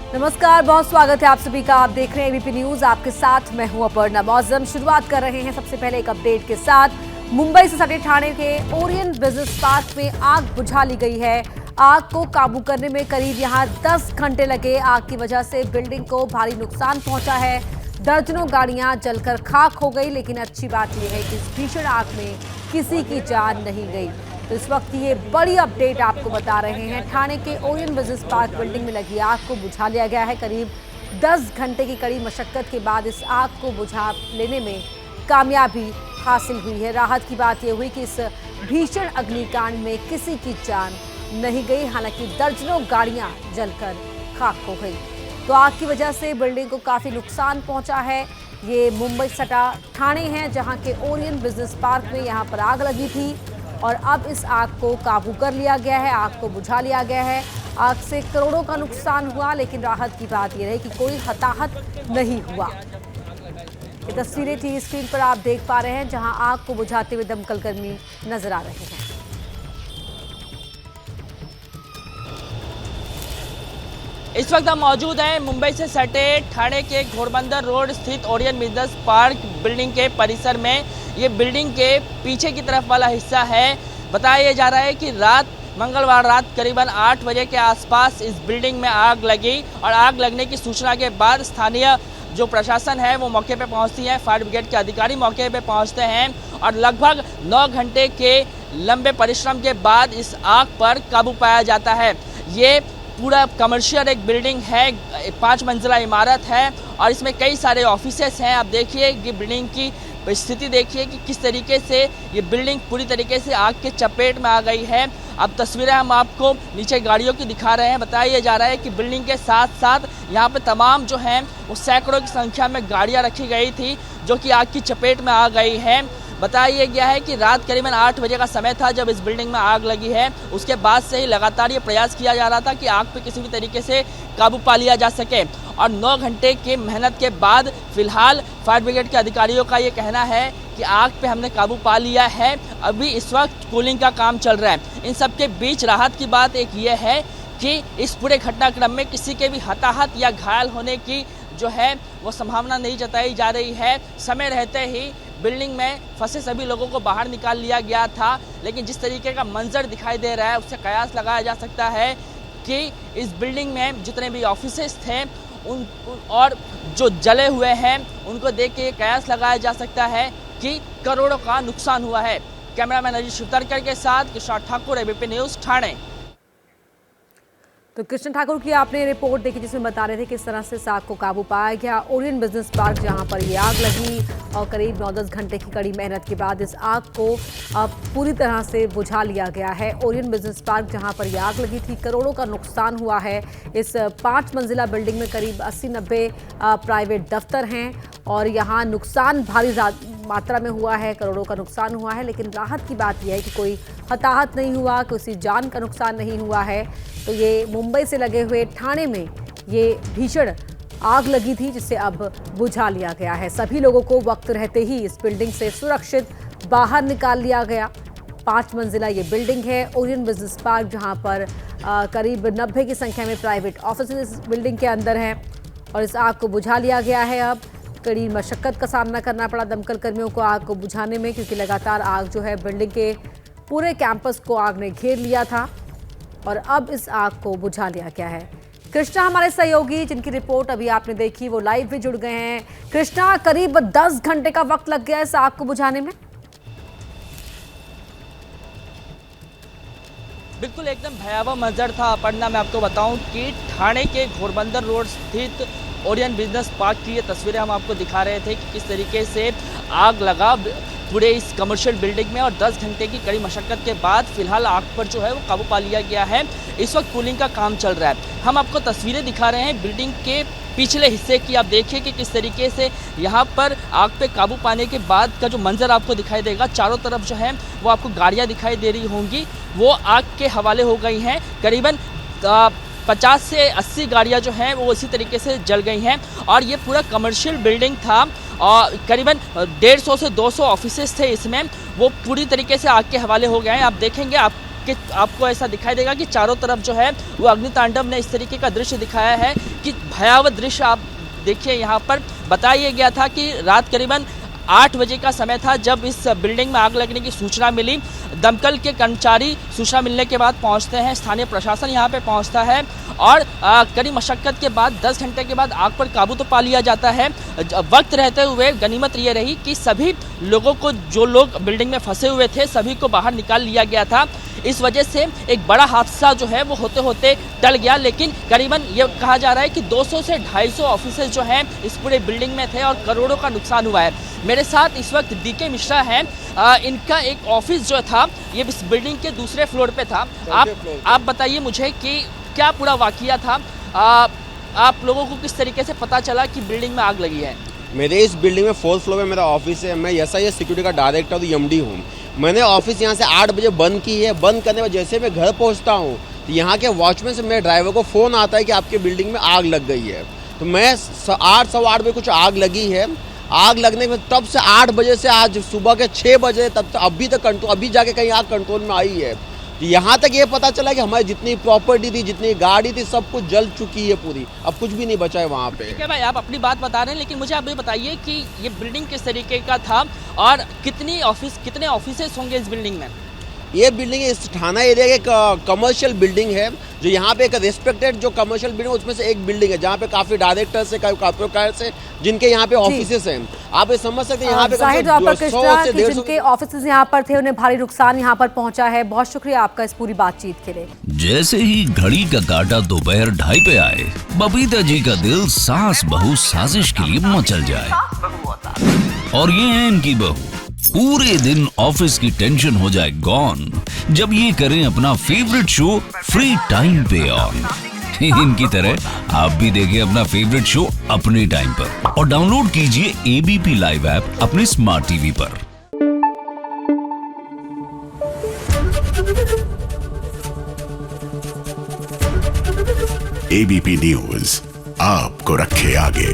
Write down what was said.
नमस्कार, बहुत स्वागत है आप सभी का। आप देख रहे हैं एबीपी न्यूज, आपके साथ मैं हूं अपर्णा मौजम। शुरुआत कर रहे हैं सबसे पहले एक अपडेट के साथ। मुंबई से सटे ठाणे के ओरियन बिजनेस पार्क में आग बुझा ली गई है। आग को काबू करने में करीब यहां 10 घंटे लगे। आग की वजह से बिल्डिंग को भारी नुकसान पहुंचा है। दर्जनों गाड़ियां जलकर खाक हो गई, लेकिन अच्छी बात यह है कि इस भीषण आग में किसी की जान नहीं गई। तो इस वक्त ये बड़ी अपडेट आपको बता रहे हैं। ठाणे के ओरियन बिजनेस पार्क बिल्डिंग में लगी आग को बुझा लिया गया है। करीब 10 घंटे की कड़ी मशक्कत के बाद इस आग को बुझा लेने में कामयाबी हासिल हुई है। राहत की बात यह हुई कि इस भीषण अग्निकांड में किसी की जान नहीं गई। हालांकि दर्जनों गाड़ियां जलकर खाक हो गई। तो आग की वजह से बिल्डिंग को काफी नुकसान पहुंचा है। ये मुंबई सटा ठाणे है, जहां के ओरियन बिजनेस पार्क में यहां पर आग लगी थी और अब इस आग को काबू कर लिया गया है। आग को बुझा लिया गया है। आग से करोड़ों का नुकसान हुआ, लेकिन राहत की बात यह है कि कोई हताहत नहीं हुआ। ये तस्वीरें टीवी स्क्रीन पर आप देख पा रहे हैं, जहां आग को बुझाते हुए दमकल कर्मी नजर आ रहे हैं। इस वक्त हम मौजूद हैं मुंबई से सटे ठाणे के घोड़बंदर रोड स्थित ओरियन बिजनेस पार्क बिल्डिंग के परिसर में। ये बिल्डिंग के पीछे की तरफ वाला हिस्सा है। बताया जा रहा है कि मंगलवार रात करीबन 8 बजे के आसपास इस बिल्डिंग में आग लगी और आग लगने की सूचना के बाद स्थानीय जो प्रशासन है वो मौके पे पहुंचती है। फायर ब्रिगेड के अधिकारी मौके पे पहुंचते हैं और लगभग 9 घंटे के लंबे परिश्रम के बाद इस आग पर काबू पाया जाता है। ये पूरा कमर्शियल एक बिल्डिंग है, 5 मंजिला इमारत है और इसमें कई सारे ऑफिसेस हैं। आप देखिए कि बिल्डिंग की स्थिति देखिए कि किस तरीके से ये बिल्डिंग पूरी तरीके से आग के चपेट में आ गई है। अब तस्वीरें हम आपको नीचे गाड़ियों की दिखा रहे हैं। बताया जा रहा है कि बिल्डिंग के साथ साथ यहाँ पे तमाम जो हैं वो सैकड़ों की संख्या में गाड़ियाँ रखी गई थी जो कि आग की चपेट में आ गई है। बताया गया है कि रात करीबन 8 बजे का समय था जब इस बिल्डिंग में आग लगी है। उसके बाद से ही लगातार ये प्रयास किया जा रहा था कि आग पे किसी भी तरीके से काबू पा लिया जा सके और 9 घंटे की मेहनत के बाद फिलहाल फायर ब्रिगेड के अधिकारियों का ये कहना है कि आग पे हमने काबू पा लिया है। अभी इस वक्त कूलिंग का काम चल रहा है। इन सब के बीच राहत की बात एक ये है कि इस पूरे घटनाक्रम में किसी के भी हताहत या घायल होने की जो है वो संभावना नहीं जताई जा रही है। समय रहते ही बिल्डिंग में फंसे सभी लोगों को बाहर निकाल लिया गया था, लेकिन जिस तरीके का मंजर दिखाई दे रहा है उससे कयास लगाया जा सकता है कि इस बिल्डिंग में जितने भी ऑफिसेस थे उन और जो जले हुए हैं उनको देख के कयास लगाया जा सकता है कि करोड़ों का नुकसान हुआ है। कैमरामैन अजीत शिवतरकर के साथ किशोर ठाकुर, एबीपी न्यूज, ठाणे। तो कृष्ण ठाकुर की आपने रिपोर्ट देखी जिसमें बता रहे थे किस तरह से आग को काबू पाया गया। ओरियन बिजनेस पार्क जहां पर ये आग लगी और करीब 9-10 घंटे की कड़ी मेहनत के बाद इस आग को पूरी तरह से बुझा लिया गया है। ओरियन बिजनेस पार्क जहां पर ये आग लगी थी, करोड़ों का नुकसान हुआ है। इस 5 मंजिला बिल्डिंग में करीब 80-90 प्राइवेट दफ्तर हैं और यहाँ नुकसान भारी मात्रा में हुआ है। करोड़ों का नुकसान हुआ है, लेकिन राहत की बात यह है कि कोई हताहत नहीं हुआ, किसी जान का नुकसान नहीं हुआ है। तो ये मुंबई से लगे हुए ठाणे में ये भीषण आग लगी थी जिसे अब बुझा लिया गया है। सभी लोगों को वक्त रहते ही इस बिल्डिंग से सुरक्षित बाहर निकाल लिया गया। 5 मंजिला ये बिल्डिंग है ओरियन बिजनेस पार्क, जहां पर करीब 90 की संख्या में प्राइवेट ऑफिस इस बिल्डिंग के अंदर हैं और इस आग को बुझा लिया गया है। अब कड़ी मशक्कत का सामना करना पड़ा दमकल कर्मियों को आग को बुझाने में, क्योंकि लगातार आग जो है बिल्डिंग के पूरे कैंपस को आग ने घेर लिया था और अब इस आग को बुझा लिया गया है। कृष्णा हमारे सहयोगी, जिनकी रिपोर्ट अभी आपने देखी, वो लाइव भी जुड़ गए हैं। कृष्णा, करीब 10 घंटे का वक्त लग गया इस आग को बुझाने में। बिल्कुल एकदम भयावह मंजर था अपर्णा। मैं आपको बताऊं कि ठाणे के घोड़बंदर रोड स्थित ओरियन बिजनेस पार्क की ये तस्वीरें हम आपको दिखा रहे थे कि किस तरीके से आग लगा पूरे इस कमर्शियल बिल्डिंग में और 10 घंटे की कड़ी मशक्कत के बाद फिलहाल आग पर जो है वो काबू पा लिया गया है। इस वक्त कूलिंग का काम चल रहा है। हम आपको तस्वीरें दिखा रहे हैं बिल्डिंग के पिछले हिस्से की। आप देखिए कि किस तरीके से यहाँ पर आग पे काबू पाने के बाद का जो मंजर आपको दिखाई देगा, चारों तरफ जो है वो आपको गाड़ियाँ दिखाई दे रही होंगी, वो आग के हवाले हो गई हैं। करीबन 50 से 80 गाड़ियाँ जो हैं वो इसी तरीके से जल गई हैं और ये पूरा कमर्शियल बिल्डिंग था और करीबन 150 से 200 ऑफिसेस थे इसमें, वो पूरी तरीके से आग के हवाले हो गए हैं। आप देखेंगे आप कि आपको ऐसा दिखाई देगा कि चारों तरफ जो है वो अग्नितांडव ने इस तरीके का दृश्य दिखाया है कि भयावह दृश्य आप देखिए। यहाँ पर बताया गया था कि रात करीबन 8 बजे का समय था जब इस बिल्डिंग में आग लगने की सूचना मिली। दमकल के कर्मचारी सूचना मिलने के बाद पहुंचते हैं, स्थानीय प्रशासन यहां पे पहुंचता है और कड़ी मशक्कत के बाद 10 घंटे के बाद आग पर काबू तो पा लिया जाता है। वक्त रहते हुए गनीमत ये रही कि सभी लोगों को, जो लोग बिल्डिंग में फंसे हुए थे, सभी को बाहर निकाल लिया गया था। इस वजह से एक बड़ा हादसा जो है वो होते होते टल गया, लेकिन करीबन ये कहा जा रहा है कि 200 से 250 ऑफिसेज जो हैं इस पूरे बिल्डिंग में थे और करोड़ों का नुकसान हुआ है। मेरे साथ इस वक्त डीके मिश्रा हैं, इनका एक ऑफिस जो था ये इस बिल्डिंग के दूसरे फ्लोर पे था। आप बताइए मुझे कि क्या पूरा वाकया था, आप लोगों को किस तरीके से पता चला कि बिल्डिंग में आग लगी है? मेरे इस बिल्डिंग में 4th फ्लोर में मेरा ऑफिस है। मैं SIS सिक्योरिटी का डायरेक्टर और MD हूँ। मैंने ऑफिस यहाँ से 8 बजे बंद की है। बंद करने में जैसे मैं घर पहुँचता हूँ तो यहाँ के वॉचमैन से मेरे ड्राइवर को फ़ोन आता है कि आपके बिल्डिंग में आग लग गई है। तो मैं 8 सवा 8 बजे कुछ आग लगी है। आग लगने के तब से 8 बजे से आज सुबह के 6 बजे तब तक अभी जाके कहीं आग कंट्रोल में आई है। यहाँ तक ये पता चला कि हमारी जितनी प्रॉपर्टी थी, जितनी गाड़ी थी, सब कुछ जल चुकी है पूरी। अब कुछ भी नहीं बचा है वहाँ पे। ठीक है भाई, आप अपनी बात बता रहे हैं, लेकिन मुझे आप ये बताइए कि ये बिल्डिंग किस तरीके का था और कितने ऑफिसेस होंगे इस बिल्डिंग में? ये बिल्डिंग इस थाना एरिया की कमर्शियल बिल्डिंग है, जो यहाँ पे एक रिस्पेक्टेड जो कमर्शियल बिल्डिंग उसमें से एक बिल्डिंग है, जहाँ पे काफी डायरेक्टर्स है, कॉर्पोरेटर्स है, जिनके यहाँ पे ऑफिसेस हैं। आप ये समझ सकते हैं यहाँ पे जिनके ऑफिसेस यहाँ पर थे उन्हें भारी नुकसान यहाँ पर पहुँचा है। बहुत शुक्रिया आपका इस पूरी बातचीत के लिए। जैसे ही घड़ी का काटा दोपहर 2:30 पे आए, बबीता जी का दिल सास बहू साजिश के लिए मचल जाए। और ये है इनकी बहू, पूरे दिन ऑफिस की टेंशन हो जाए गॉन जब ये करें अपना फेवरेट शो फ्री टाइम पे ऑन। इनकी तरह आप भी देखें अपना फेवरेट शो अपने टाइम पर और डाउनलोड कीजिए ABP लाइव ऐप अपने स्मार्ट टीवी पर। ABP न्यूज आपको रखे आगे।